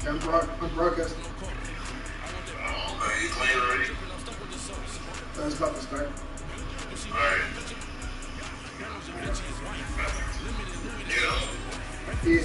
I'm broadcasting. Are you playing already? That's about to start. Alright. Yeah. Yeah.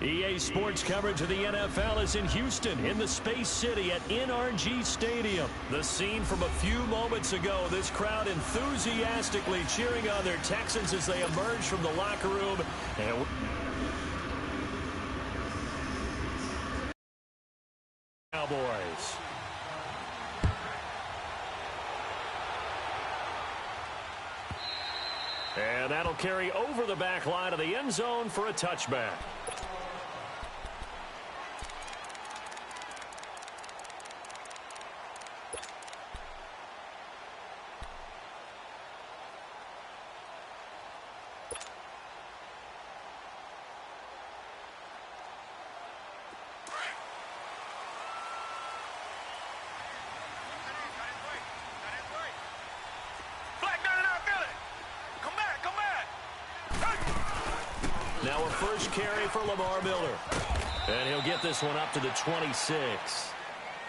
EA Sports coverage of the NFL is in Houston, in the Space City at NRG Stadium. The scene from a few moments ago, this crowd enthusiastically cheering on their Texans as they emerge from the locker room. And Cowboys. And that'll carry over the back line of the end zone for a touchback. Now a first carry for Lamar Miller. And he'll get this one up to the 26.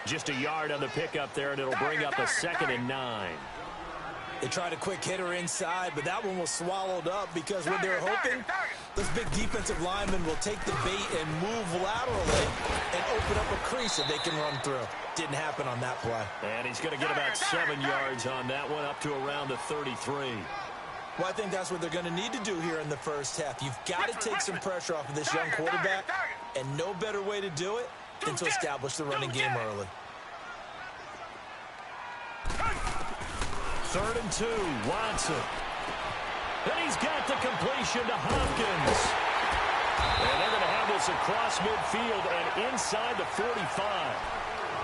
Just a yard on the pickup there, and it'll bring up a 2nd and 9. They tried a quick hitter inside, but that one was swallowed up because what they're hoping, those big defensive linemen will take the bait and move laterally and open up a crease that they can run through. Didn't happen on that play. And he's going to get about 7 yards on that one, up to around the 33. Well, I think that's what they're going to need to do here in the first half. You've got to take some pressure off of this young quarterback, and no better way to do it than to establish the running game early. 3rd and 2, Watson. And he's got the completion to Hopkins. And they're going to have this across midfield and inside the 45.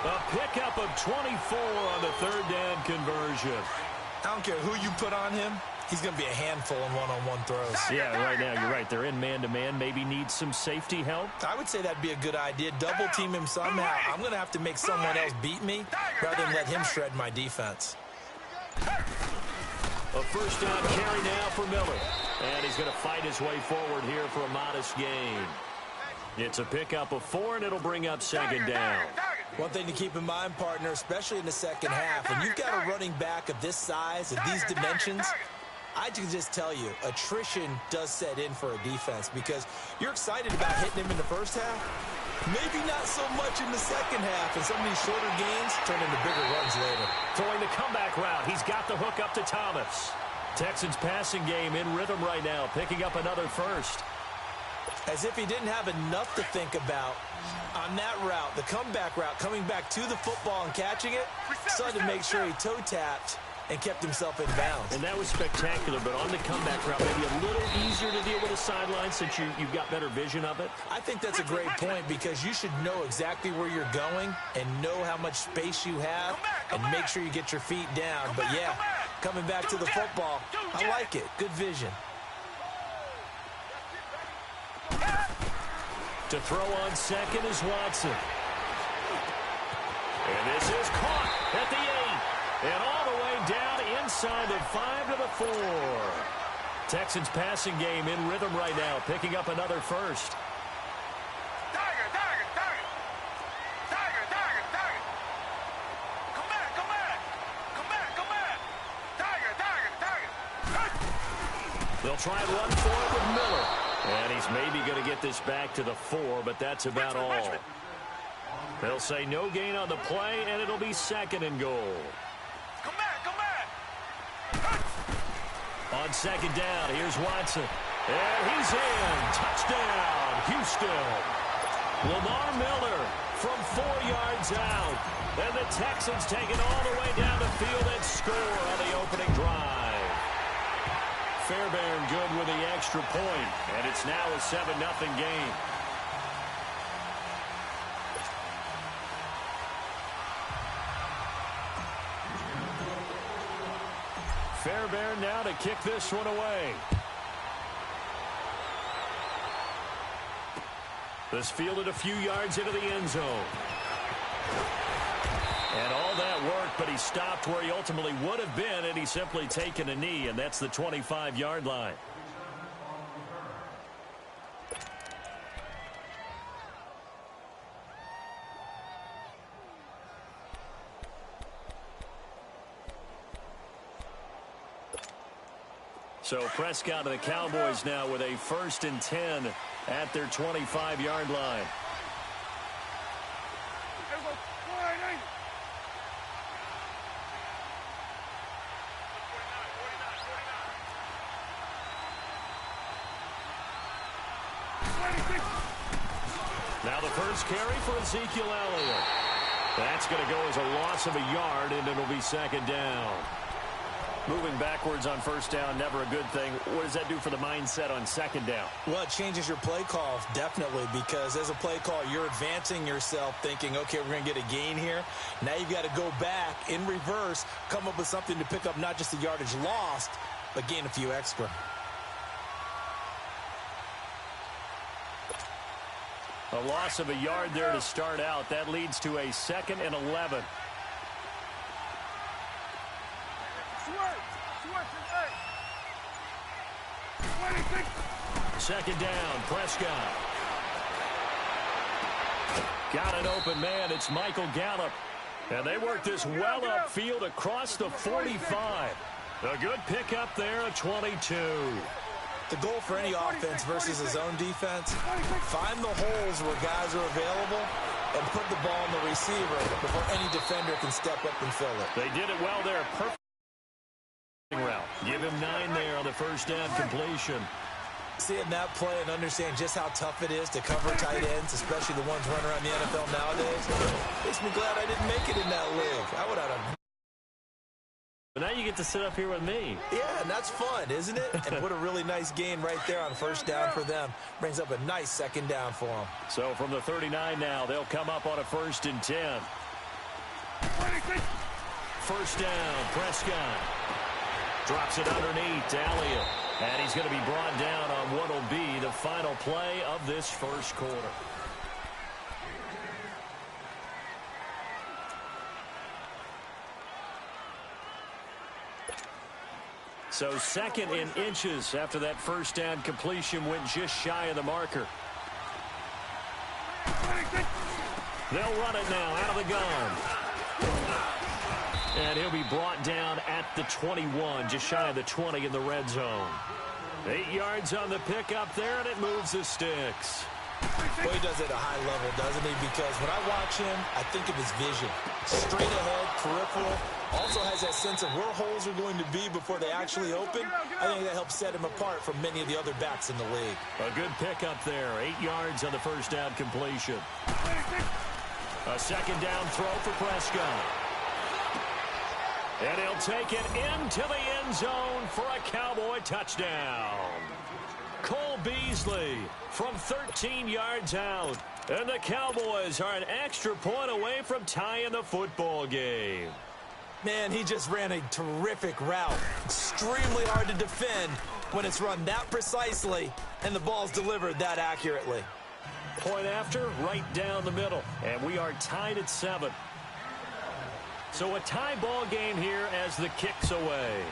A pickup of 24 on the 3rd down conversion. I don't care who you put on him. He's going to be a handful in one-on-one throws. Yeah, right now, you're right. They're in man-to-man. Maybe need some safety help. I would say that'd be a good idea. Double-team him somehow. I'm going to have to make someone else beat me rather than let him shred my defense. A first down carry now for Miller. And he's going to fight his way forward here for a modest gain. It's a pickup of 4, and it'll bring up 2nd down. One thing to keep in mind, partner, especially in the second half, when you've got a running back of this size, of these dimensions, I can just tell you, attrition does set in for a defense because you're excited about hitting him in the first half. Maybe not so much in the second half, and some of these shorter gains turn into bigger runs later. Throwing the comeback route. He's got the hook up to Thomas. Texans passing game in rhythm right now, picking up another first. As if he didn't have enough to think about on that route, the comeback route, coming back to the football and catching it, decided to make sure he toe-tapped and kept himself in bounds. And that was spectacular, but on the comeback route, maybe a little easier to deal with the sideline since you've got better vision of it. I think that's a great point because you should know exactly where you're going and know how much space you have and make sure you get your feet down. But, yeah, coming back to the football, I like it. Good vision. To throw on second is Watson. And this is caught at the 8. And all the way down inside the 5 to the 4. Texans passing game in rhythm right now, picking up another first. Tiger. Come back. Tiger. They'll try and run for it with Miller. And he's maybe going to get this back to the 4, but that's about all. They'll say no gain on the play, and it'll be 2nd and goal. Come back. On 2nd down, here's Watson. And he's in. Touchdown. Houston. Lamar Miller from 4 yards out. And the Texans take it all the way down the field and score on the opening drive. Fairbairn good with the extra point, and it's now a 7-0 game. Fairbairn now to kick this one away. This fielded a few yards into the end zone. And all that worked, but he stopped where he ultimately would have been, and he's simply taken a knee, and that's the 25-yard line. So Prescott and the Cowboys now with a 1st and 10 at their 25-yard line. Now the first carry for Ezekiel Elliott. That's going to go as a loss of a yard, and it'll be 2nd down. Moving backwards on 1st down, never a good thing. What does that do for the mindset on 2nd down? Well, it changes your play call, definitely, because as a play call, you're advancing yourself thinking, okay, we're going to get a gain here. Now you've got to go back in reverse, come up with something to pick up not just the yardage lost, but gain a few extra. A loss of a yard there to start out. That leads to a 2nd and 11. Second down, Prescott. Got an open man. It's Michael Gallup. And they work this well upfield across the 45. A good pickup there at 22. The goal for any offense versus his own defense, find the holes where guys are available and put the ball in the receiver before any defender can step up and fill it. They did it well there. Perfect route. Give him 9 there on the 1st down completion. Seeing that play and understand just how tough it is to cover tight ends, especially the ones running around the NFL nowadays, makes me glad I didn't make it in that league. I would have. But now you get to sit up here with me. Yeah, and that's fun, isn't it? And put a really nice gain right there on 1st down for them. Brings up a nice 2nd down for them. So from the 39 now, they'll come up on a 1st and 10. 1st down, Prescott. Drops it underneath to Elliott. And he's going to be brought down on what will be the final play of this 1st quarter. So 2nd in inches after that 1st down completion went just shy of the marker. They'll run it now out of the gun. And he'll be brought down at the 21, just shy of the 20 in the red zone. 8 yards on the pickup there, and it moves the sticks. Well, he does it at a high level, doesn't he? Because when I watch him, I think of his vision. Straight ahead, peripheral. Also has that sense of where holes are going to be before they actually open. I think that helps set him apart from many of the other backs in the league. A good pickup there. 8 yards on the 1st down completion. A 2nd down throw for Prescott. And he'll take it into the end zone for a Cowboy touchdown. Cole Beasley from 13 yards out. And the Cowboys are an extra point away from tying the football game. Man, he just ran a terrific route. Extremely hard to defend when it's run that precisely and the ball's delivered that accurately. Point after, right down the middle. And we are tied at 7. So a tie ball game here as the kick's away.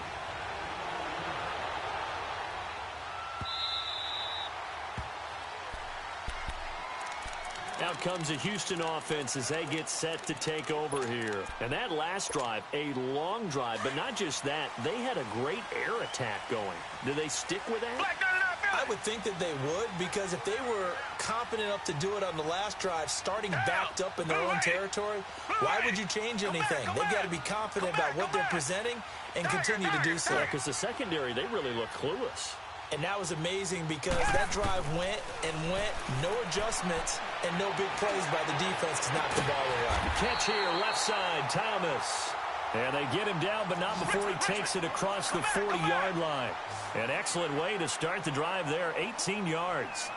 Out comes the Houston offense as they get set to take over here. And that last drive, a long drive, but not just that. They had a great air attack going. Do they stick with that? I would think that they would, because if they were confident enough to do it on the last drive, starting backed up in their own territory, why would you change anything? They've got to be confident about what they're presenting and continue to do so. Yeah, because the secondary, they really look clueless. And that was amazing because that drive went and went, no adjustments, and no big plays by the defense to knock the ball away. Catch here, left side, Thomas. And they get him down, but not before he takes it across the 40-yard line. An excellent way to start the drive there, 18 yards.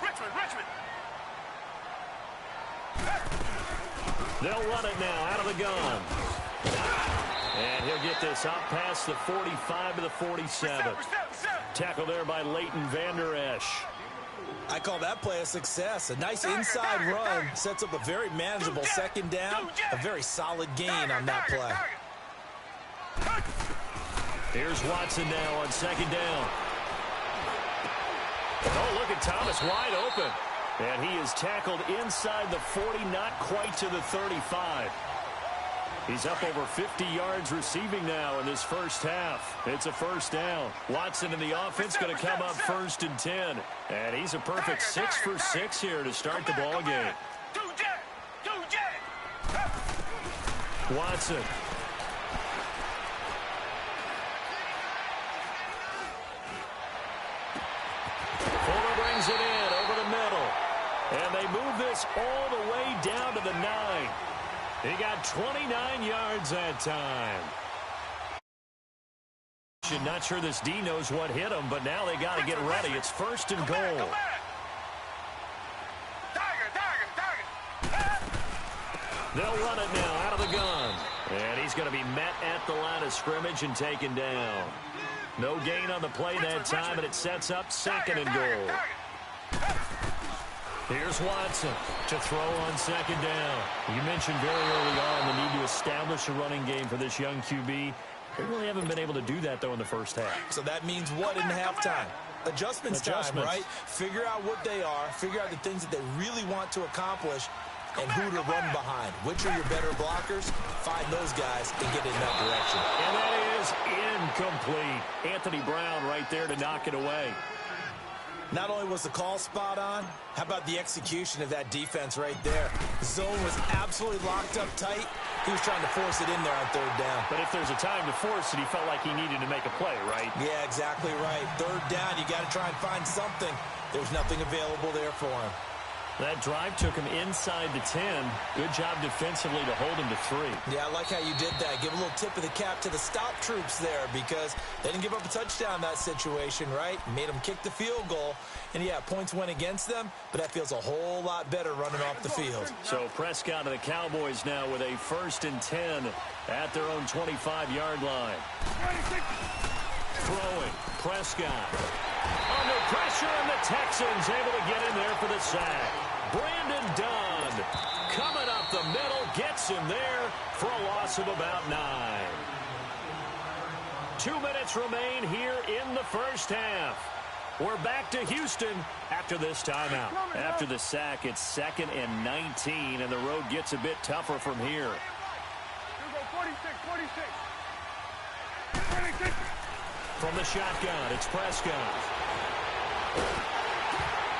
Richmond. They'll run it now out of the gun. And he'll get this up past the 45 to the 47. Tackle there by Leighton Vander Esch. I call that play a success. A nice inside run sets up a very manageable second down. A very solid gain on that play. Here's Watson now on second down. Oh, look at Thomas wide open. And he is tackled inside the 40, not quite to the 35. He's up over 50 yards receiving now in this first half. It's a first down. Watson and the offense going to come up 1st and 10. And he's a perfect 6 for 6 here to start the ball game. Watson. Fuller brings it in over the middle. And they move this all the way down to the 9. He got 29 yards that time. Not sure this D knows what hit him, but now they got to get ready. It's 1st and goal. They'll run it now out of the gun. And he's going to be met at the line of scrimmage and taken down. No gain on the play that time, and it sets up 2nd and goal. Here's Watson to throw on second down. You mentioned very early on the need to establish a running game for this young QB. They really haven't been able to do that, though, in the first half. So that means what in halftime? Adjustments time, right? Figure out what they are. Figure out the things that they really want to accomplish and who to run behind. Which are your better blockers? Find those guys and get in that direction. And that is incomplete. Anthony Brown right there to knock it away. Not only was the call spot on, how about the execution of that defense right there? The zone was absolutely locked up tight. He was trying to force it in there on 3rd down. But if there's a time to force it, he felt like he needed to make a play, right? Yeah, exactly right. 3rd down, you got to try and find something. There's nothing available there for him. That drive took him inside the 10. Good job defensively to hold him to 3. Yeah, I like how you did that. Give a little tip of the cap to the stop troops there because they didn't give up a touchdown in that situation, right? Made them kick the field goal. And, yeah, points went against them, but that feels a whole lot better running off the field. So Prescott and the Cowboys now with a 1st and 10 at their own 25-yard line. Throwing. Prescott. Under pressure, and the Texans able to get in there for the sack. Brandon Dunn coming up the middle, gets him there for a loss of about 9. 2 minutes remain here in the first half. We're back to Houston after this timeout. After the sack, it's 2nd and 19, and the road gets a bit tougher from here. 46. From the shotgun, it's Prescott.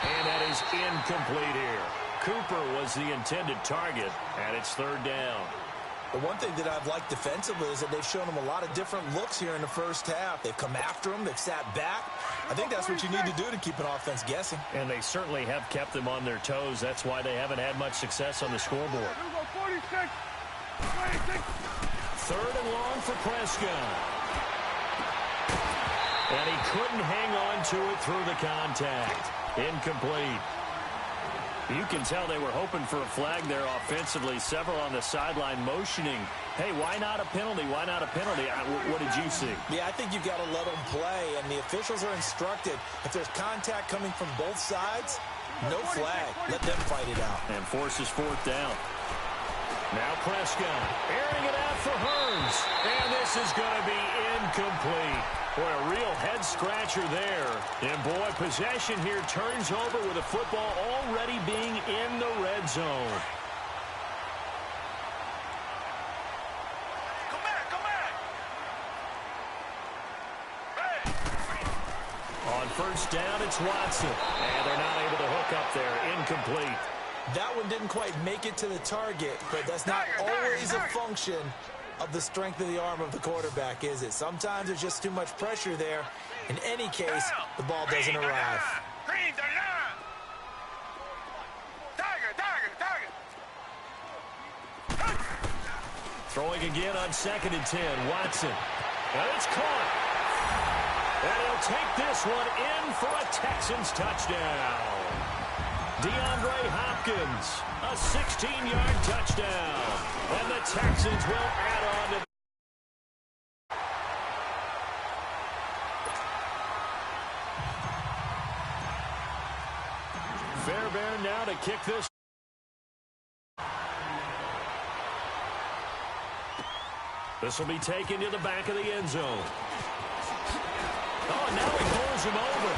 And that is incomplete here. Cooper was the intended target, and it's 3rd down. The one thing that I've liked defensively is that they've shown him a lot of different looks here in the first half. They've come after him. They've sat back. I think that's what you need to do to keep an offense guessing. And they certainly have kept them on their toes. That's why they haven't had much success on the scoreboard. 46. 3rd and long for Prescott. And he couldn't hang on to it through the contact. Incomplete. You can tell they were hoping for a flag there offensively. Several on the sideline motioning, hey, why not a penalty? Why not a penalty? What did you see? Yeah, I think you've got to let them play, and the officials are instructed. If there's contact coming from both sides, no flag. Let them fight it out. And forces 4th down. Now Prescott airing it out for Hearns. And this is going to be incomplete. Boy, a real head-scratcher there. And, boy, possession here turns over with the football already being in the red zone. Come back. Hey. On 1st down, it's Watson. And they're not able to hook up there. Incomplete. That one didn't quite make it to the target, but that's not always a function of the strength of the arm of the quarterback, is it? Sometimes there's just too much pressure there, In any case, the ball doesn't arrive. Green 39. Tiger. Throwing again on 2nd and 10. Watson. And it's caught. And he'll take this one in for a Texans touchdown. DeAndre Hopkins, a 16-yard touchdown. And the Texans will add on to Fairbairn now to kick this. This will be taken to the back of the end zone. Oh, now he pulls him over.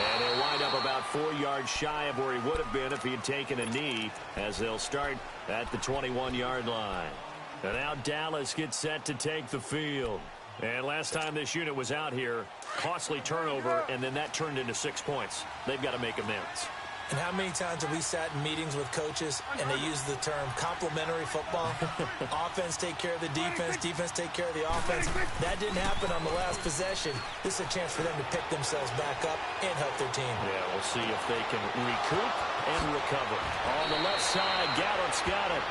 And he'll wind up about 4 yards shy of where he would have been if he had taken a knee, as they'll start at the 21-yard line. And now Dallas gets set to take the field. And last time this unit was out here, costly turnover, and then that turned into 6 points. They've got to make amends. And how many times have we sat in meetings with coaches and they use the term complementary football? Offense take care of the defense, defense take care of the offense. That didn't happen on the last possession. This is a chance for them to pick themselves back up and help their team. Yeah, we'll see if they can recoup and recover. On the left side, Gallup's got it.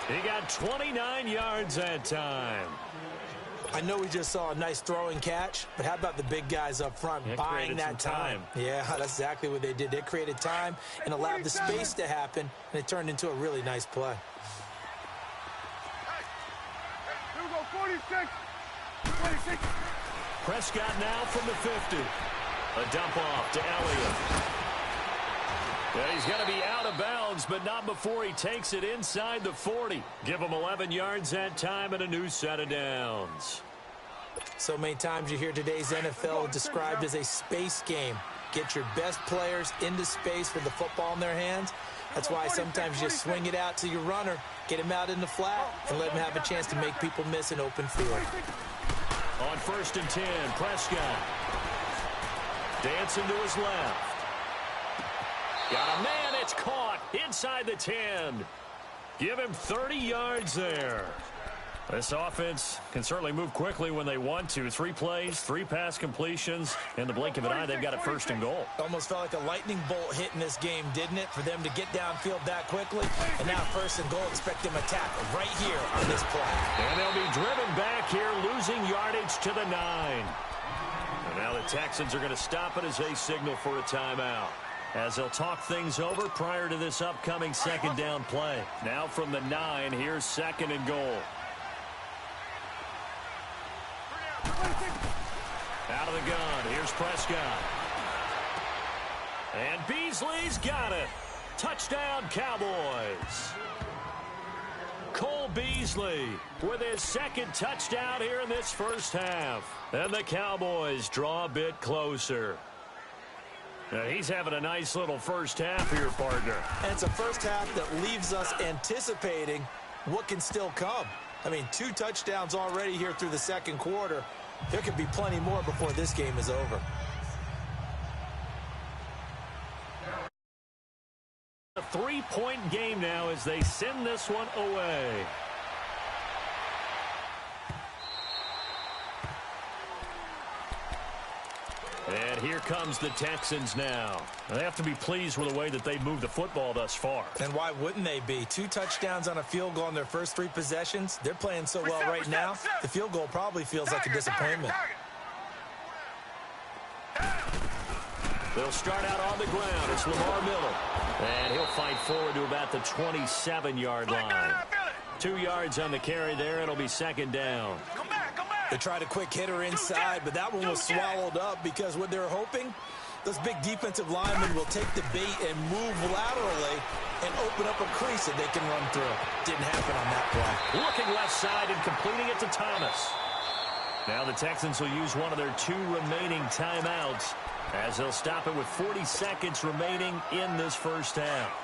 He got 29 yards that time. I know we just saw a nice throwing catch, but how about the big guys up front buying that time? Yeah, that's exactly what they did. They created time and allowed the space to happen, and it turned into a really nice play. Here we go, 46. 26. Prescott now from the 50. A dump off to Elliott. Yeah, he's going to be out of bounds, but not before he takes it inside the 40. Give him 11 yards that time and a new set of downs. So many times you hear today's NFL described as a space game. Get your best players into space with the football in their hands. That's why sometimes you swing it out to your runner, get him out in the flat, and let him have a chance to make people miss an open field. On 1st and 10, Prescott. Dancing to his left. Got a man, it's caught inside the 10. Give him 30 yards there. This offense can certainly move quickly when they want to. 3 plays, 3 pass completions. In the blink of an eye, they've got it 1st and goal. Almost felt like a lightning bolt hit in this game, didn't it? For them to get downfield that quickly. And now 1st and goal, expect them to tackle right here on this play. And they'll be driven back here, losing yardage to the 9. And now the Texans are going to stop it as they signal for a timeout, as they'll talk things over prior to this upcoming 2nd down play. Now from the 9, here's 2nd and goal. Out of the gun, here's Prescott. And Beasley's got it. Touchdown, Cowboys. Cole Beasley with his 2nd touchdown here in this first half. And the Cowboys draw a bit closer. Now, he's having a nice little first half here, partner. And it's a first half that leaves us anticipating what can still come. I mean, 2 touchdowns already here through the 2nd quarter. There could be plenty more before this game is over. A 3-point game now as they send this one away. And here comes the Texans now. They have to be pleased with the way that they moved the football thus far. And why wouldn't they be? 2 touchdowns on a field goal in their first 3 possessions. They're playing so well right now, the field goal probably feels like a disappointment. They'll start out on the ground. It's Lamar Miller. And he'll fight forward to about the 27-yard line. 2 yards on the carry there. It'll be 2nd down. Come back. They tried a quick hitter inside, but that one was swallowed up because what they're hoping, those big defensive linemen will take the bait and move laterally and open up a crease that they can run through. Didn't happen on that play. Looking left side and completing it to Thomas. Now the Texans will use one of their 2 remaining timeouts as they'll stop it with 40 seconds remaining in this first half.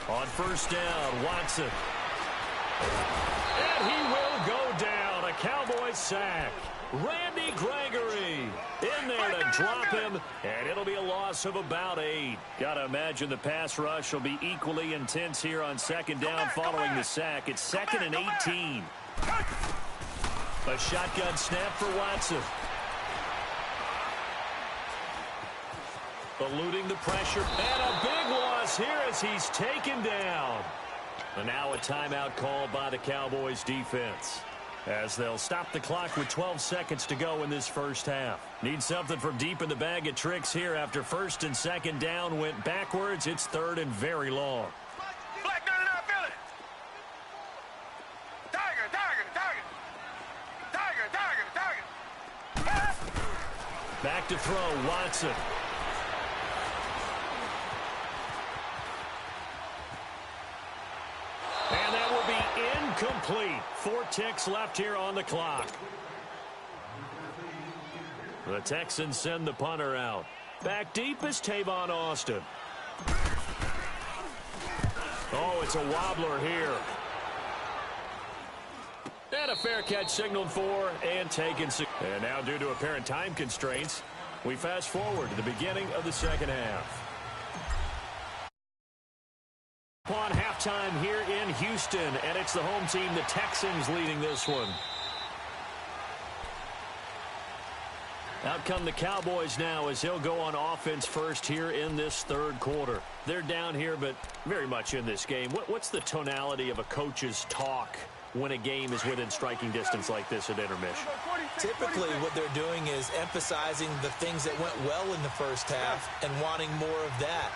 On 1st down, Watson. And he will go down. A Cowboys sack. Randy Gregory in there to drop him, and it'll be a loss of about 8. Got to imagine the pass rush will be equally intense here on second down following the sack. It's 2nd and 18. A shotgun snap for Watson. Eluding the pressure, and a big loss here as he's taken down. And now a timeout called by the Cowboys defense, as they'll stop the clock with 12 seconds to go in this first half. Need something from deep in the bag of tricks here after first and second down went backwards. It's 3rd and very long. Black 99 Philly. Tiger, tiger, tiger. Tiger, tiger, tiger. Back to throw, Watson. And that will be incomplete. 4 ticks left here on the clock. The Texans send the punter out. Back deep is Tavon Austin. Oh, it's a wobbler here. And a fair catch signaled for and taken. And now, due to apparent time constraints, we fast forward to the beginning of the second half. Upon halftime here in Houston, and it's the home team, the Texans, leading this one. Out come the Cowboys now as he'll go on offense first here in this third quarter. They're down here, but very much in this game. What's the tonality of a coach's talk when a game is within striking distance like this at intermission? Typically, what they're doing is emphasizing the things that went well in the first half and wanting more of that.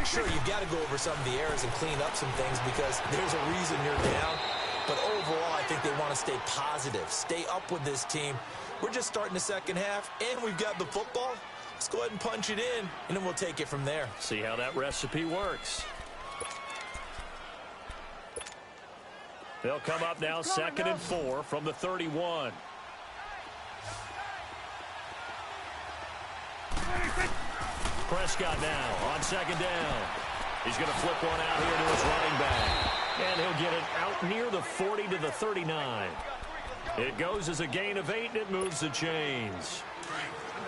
Sure, you've got to go over some of the errors and clean up some things because there's a reason you're down. But overall, I think they want to stay positive, stay up with this team. We're just starting the second half, and we've got the football. Let's go ahead and punch it in, and then we'll take it from there. See how that recipe works. They'll come up now 2nd and 4 from the 31. Prescott now on second down. He's going to flip one out here to his running back. And he'll get it out near the 40 to the 39. It goes as a gain of 8, and it moves the chains.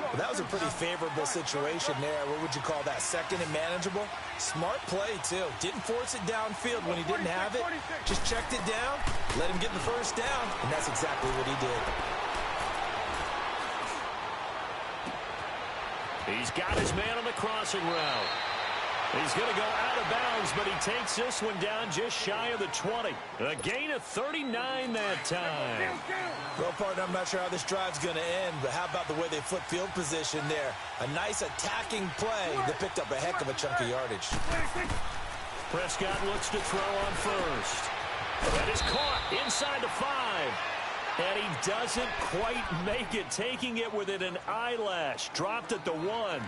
Well, that was a pretty favorable situation there. What would you call that? 2nd and manageable? Smart play, too. Didn't force it downfield when he didn't have it. Just checked it down, let him get the first down, and that's exactly what he did. He's got his man on the crossing route. He's going to go out of bounds, but he takes this one down just shy of the 20. A gain of 39 that time. Well, partner, I'm not sure how this drive's going to end, but how about the way they flip field position there? A nice attacking play that picked up a heck of a chunk of yardage. Prescott looks to throw on first. That is caught inside the 5. And he doesn't quite make it, taking it within an eyelash. Dropped at the 1.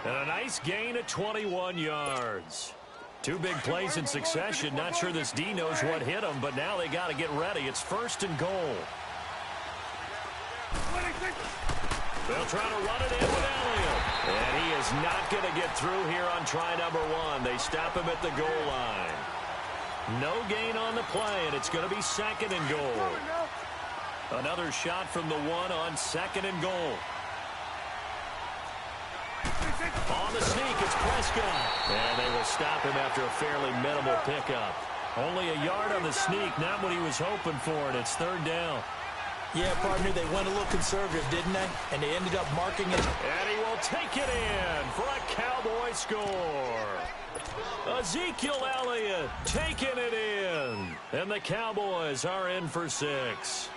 And a nice gain of 21 yards. 2 big plays in succession. Not sure this D knows what hit him, but now they got to get ready. It's 1st and goal. They'll try to run it in with Elliott. And he is not going to get through here on try number 1. They stop him at the goal line. No gain on the play, and it's going to be 2nd and goal. Another shot from the 1 on 2nd and goal. On the sneak, it's Prescott. And they will stop him after a fairly minimal pickup. Only a yard on the sneak, not what he was hoping for, and it's 3rd down. Yeah, partner, they went a little conservative, didn't they? And they ended up marking it. And he will take it in for a Cowboy score. Ezekiel Elliott taking it in. And the Cowboys are in for 6.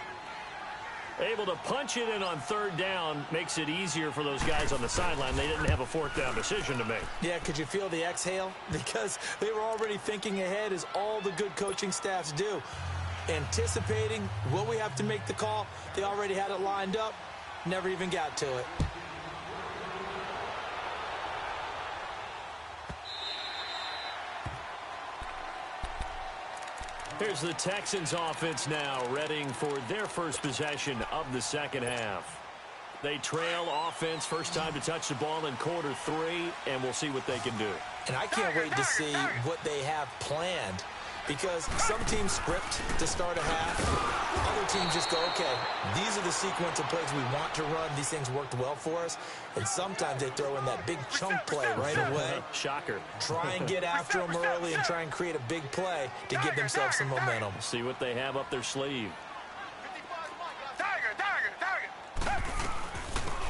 Able to punch it in on 3rd down makes it easier for those guys on the sideline. They didn't have a 4th down decision to make. Yeah, could you feel the exhale? Because they were already thinking ahead, as all the good coaching staffs do. Anticipating, will we have to make the call? They already had it lined up, never even got to it. Here's the Texans offense now, readying for their first possession of the second half. They trail offense, first time to touch the ball in quarter 3, and we'll see what they can do. And I can't wait to see what they have planned. Because some teams script to start a half. Other teams just go, okay, these are the sequence of plays we want to run. These things worked well for us. And sometimes they throw in that big chunk play right away. Shocker. Try and get after them early and try and create a big play to give themselves some momentum. See what they have up their sleeve.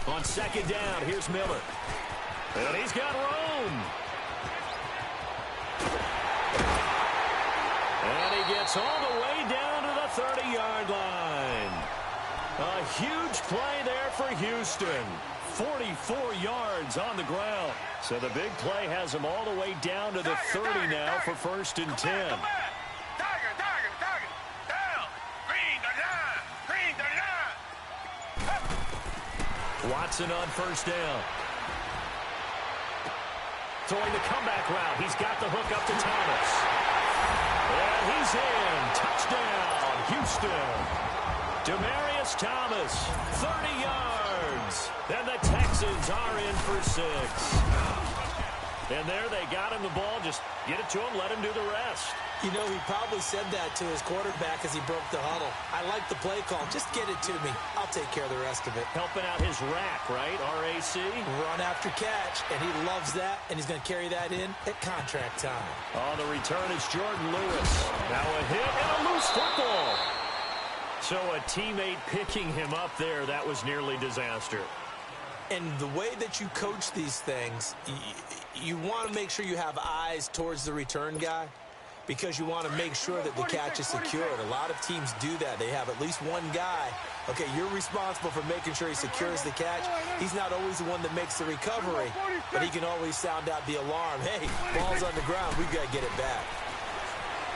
On second down, here's Miller. And he's got room. And he gets all the way down to the 30-yard line. A huge play there for Houston. 44 yards on the ground. So the big play has him all the way down to the 30 now for 1st and 10. Watson on 1st down. Throwing the comeback route. He's got the hook up to Thomas. And he's in. Touchdown, Houston. Demaryius Thomas, 30 yards. And the Texans are in for 6. And there they got him the ball. Just get it to him, let him do the rest. You know, he probably said that to his quarterback as he broke the huddle. I like the play call. Just get it to me. I'll take care of the rest of it. Helping out his rack, right? RAC. Run after catch, and he loves that, and he's going to carry that in at contract time. On the return is Jordan Lewis. Now a hit and a loose football. So a teammate picking him up there, that was nearly disaster. And the way that you coach these things, you want to make sure you have eyes towards the return guy, because you want to make sure that the catch is secured. A lot of teams do that. They have at least one guy. Okay, you're responsible for making sure he secures the catch. He's not always the one that makes the recovery, but he can always sound out the alarm. Hey, ball's on the ground. We've got to get it back.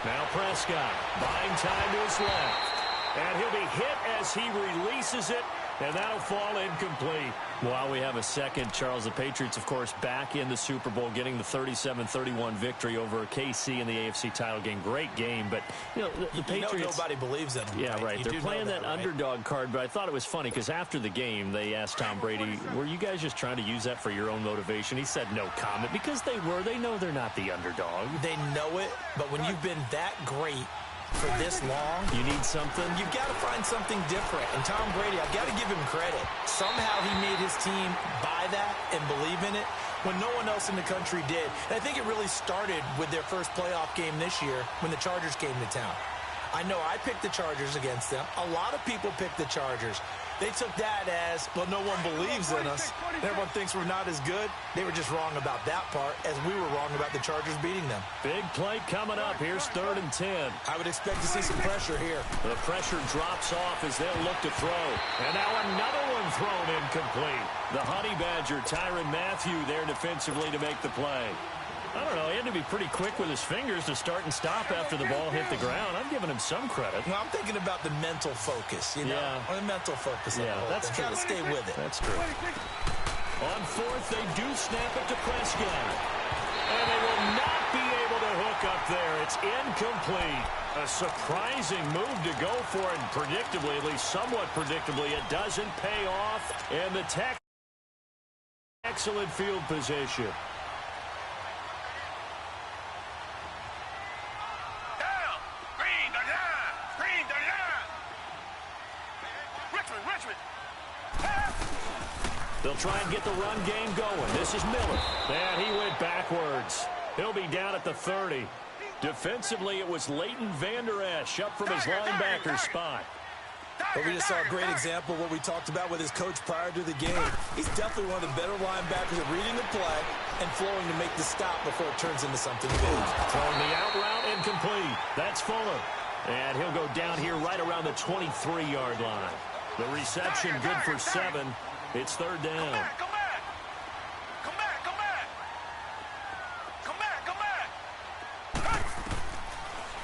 Now Prescott buying time to his left. And he'll be hit as he releases it, and that'll fall incomplete. While we have a second, Charles, the Patriots, of course, back in the Super Bowl, getting the 37-31 victory over KC in the AFC title game. Great game, but, you know, the Patriots... You know nobody believes in them. Yeah, right. They're playing that underdog card, but I thought it was funny because after the game, they asked Tom Brady, were you guys just trying to use that for your own motivation? He said no comment because they were. They know they're not the underdog. They know it, but when you've been that great for this long, you need something. You've got to find something different. And Tom Brady, I've got to give him credit. Somehow he made his team buy that and believe in it when no one else in the country did. And I think it really started with their first playoff game this year when the Chargers came to town. I know I picked the Chargers against them. A lot of people picked the Chargers. They took that as, well, no one believes in us. Everyone thinks we're not as good. They were just wrong about that part, as we were wrong about the Chargers beating them. Big play coming up. Here's 3rd and 10. I would expect to see some pressure here. The pressure drops off as they'll look to throw. And now another one thrown incomplete. The Honey Badger, Tyrann Mathieu, there defensively to make the play. I don't know, he had to be pretty quick with his fingers to start and stop after the ball hit the ground. I'm giving him some credit. Well, I'm thinking about the mental focus, you know? Yeah. The mental focus. Yeah, that's true. Got to stay with it. That's true. On 4th, they do snap it to Prescott. And they will not be able to hook up there. It's incomplete. A surprising move to go for it, and predictably, at least somewhat predictably, it doesn't pay off. And the excellent field position. They'll try and get the run game going. This is Miller. And he went backwards. He'll be down at the 30. Defensively, it was Leighton Vander Esch up from his linebacker spot. But we just saw a great example of what we talked about with his coach prior to the game. He's definitely one of the better linebackers at reading the play and flowing to make the stop before it turns into something big. Throwing the out route incomplete. That's Fuller. And he'll go down here right around the 23-yard line. The reception good for 7. It's 3rd down. Come back.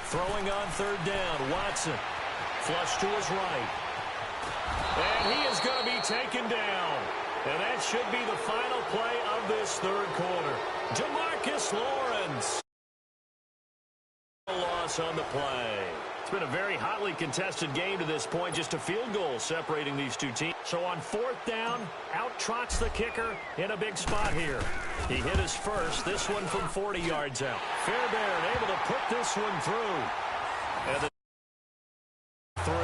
Throwing on 3rd down, Watson. Flush to his right. And he is going to be taken down. And that should be the final play of this 3rd quarter. DeMarcus Lawrence. Loss on the play. It's been a very hotly contested game to this point. Just a field goal separating these two teams. So on fourth down, out trots the kicker in a big spot here. He hit his first, this one from 40 yards out. Fairbairn able to put this one through. And the 3.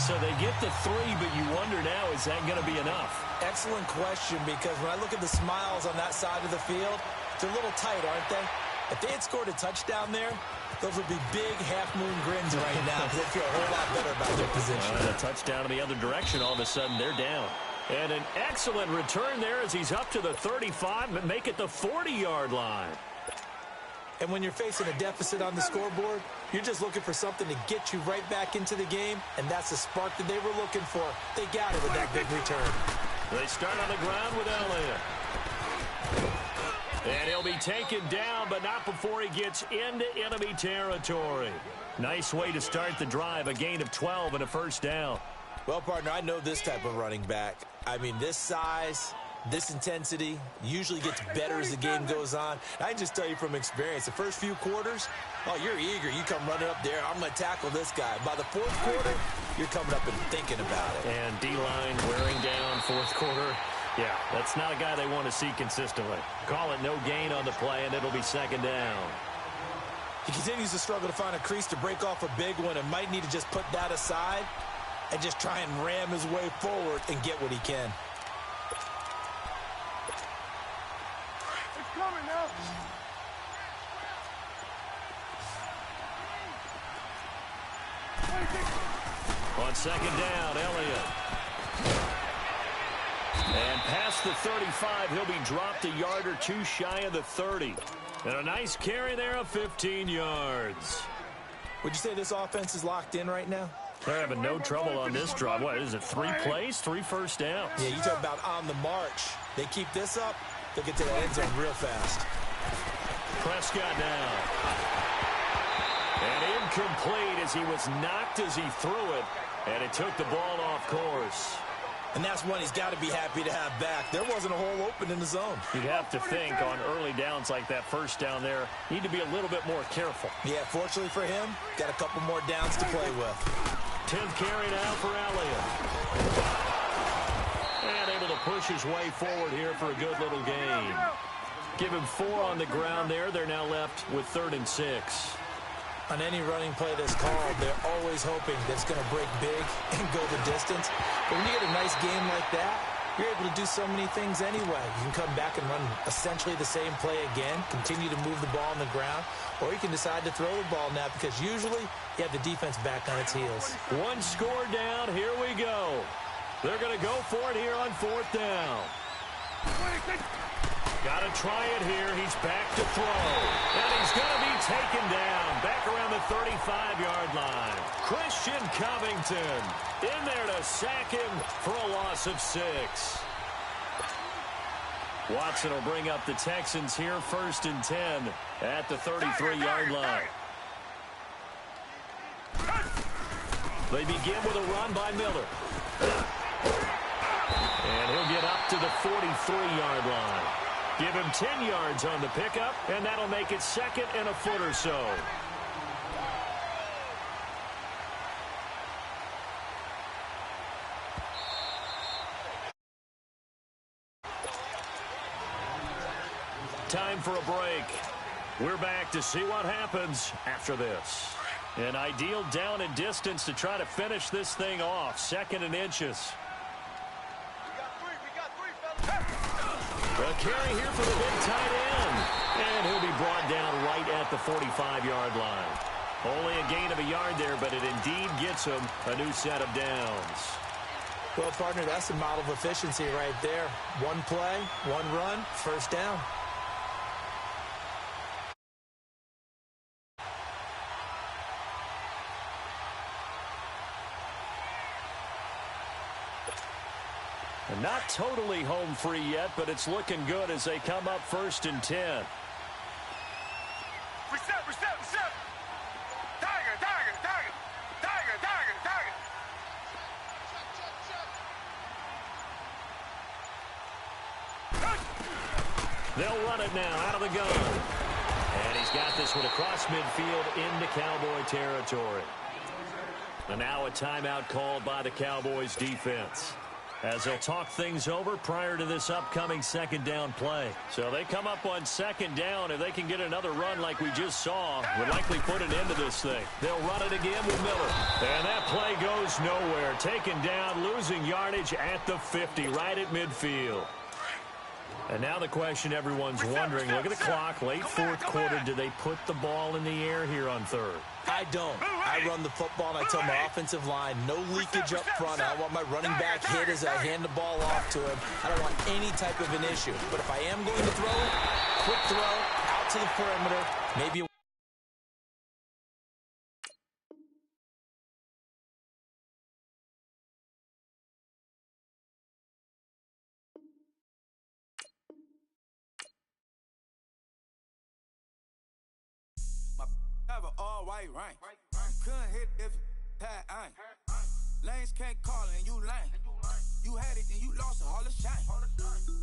So they get the 3, but you wonder now, is that going to be enough? Excellent question, because when I look at the smiles on that side of the field, they're a little tight, aren't they? If they had scored a touchdown there, those would be big half-moon grins right now because they feel a whole lot better about their position. A touchdown in the other direction, all of a sudden they're down. And an excellent return there as he's up to the 35 and make it the 40-yard line. And when you're facing a deficit on the scoreboard, you're just looking for something to get you right back into the game, and that's the spark that they were looking for. They got it with that big return. They start on the ground with Elliott. And he'll be taken down, but not before he gets into enemy territory. Nice way to start the drive, a gain of 12 and a first down. Well, partner, I know this type of running back. I mean, this size, this intensity usually gets better as the game goes on. I can just tell you from experience, the first few quarters, oh, you're eager. You come running up there, I'm going to tackle this guy. By the fourth quarter, you're coming up and thinking about it. And D-line wearing down fourth quarter. Yeah, that's not a guy they want to see consistently. Call it no gain on the play, and it'll be second down. He continues to struggle to find a crease to break off a big one and might need to just put that aside and just try and ram his way forward and get what he can. It's coming now. On second down, Elliott. And past the 35, he'll be dropped a yard or two shy of the 30. And a nice carry there of 15 yards. Would you say this offense is locked in right now? They're having no trouble on this drive. What is it, 3 plays, 3 first downs? Yeah, you talk about on the march. They keep this up, they'll get to the end zone real fast. Prescott now. And incomplete as he was knocked as he threw it. And it took the ball off course. And that's one he's got to be happy to have back. There wasn't a hole open in the zone. You'd have to think on early downs like that first down there, need to be a little bit more careful. Yeah, fortunately for him, got a couple more downs to play with. 10th carry now for Elliott. And able to push his way forward here for a good little gain. Give him 4 on the ground there. They're now left with 3rd and 6. On any running play that's called, they're always hoping that it's going to break big and go the distance. But when you get a nice game like that, you're able to do so many things anyway. You can come back and run essentially the same play again, continue to move the ball on the ground, or you can decide to throw the ball now because usually you have the defense back on its heels. 1 score down. Here we go. They're going to go for it here on 4th down. Got to try it here. He's back to throw. And he's going to be taken down. Back around the 35-yard line. Christian Covington in there to sack him for a loss of 6. Watson will bring up the Texans here 1st and 10 at the 33-yard line. They begin with a run by Miller. And he'll get up to the 43-yard line. Give him 10 yards on the pickup, and that'll make it 2nd and a foot or so. Time for a break. We're back to see what happens after this. An ideal down and distance to try to finish this thing off. 2nd and inches. A carry here for the big tight end. And he'll be brought down right at the 45-yard line. Only a gain of a yard there, but it indeed gets him a new set of downs. Well, partner, that's a model of efficiency right there. 1 play, 1 run, 1st down. And not totally home free yet, but it's looking good as they come up 1st and 10. Reset. Tiger. They'll run it now out of the gun. And he's got this one across midfield into Cowboy territory. And now a timeout called by the Cowboys defense, as they'll talk things over prior to this upcoming second down play. So they come up on second down. If they can get another run like we just saw, would likely put an end to this thing. They'll run it again with Miller. And that play goes nowhere. Taken down, losing yardage at the 50, right at midfield. And now the question everyone's wondering, look at the clock, late fourth quarter, do they put the ball in the air here on third? I don't. I run the football, and I tell my offensive line, no leakage up front. I don't want my running back hit as I hand the ball off to him. I don't want any type of an issue. But if I am going to throw it, quick throw, out to the perimeter, maybe a have an all-white rank. Couldn't hit if had ain't. Lanes can't call and you lame. You had it, then you lost all the shine.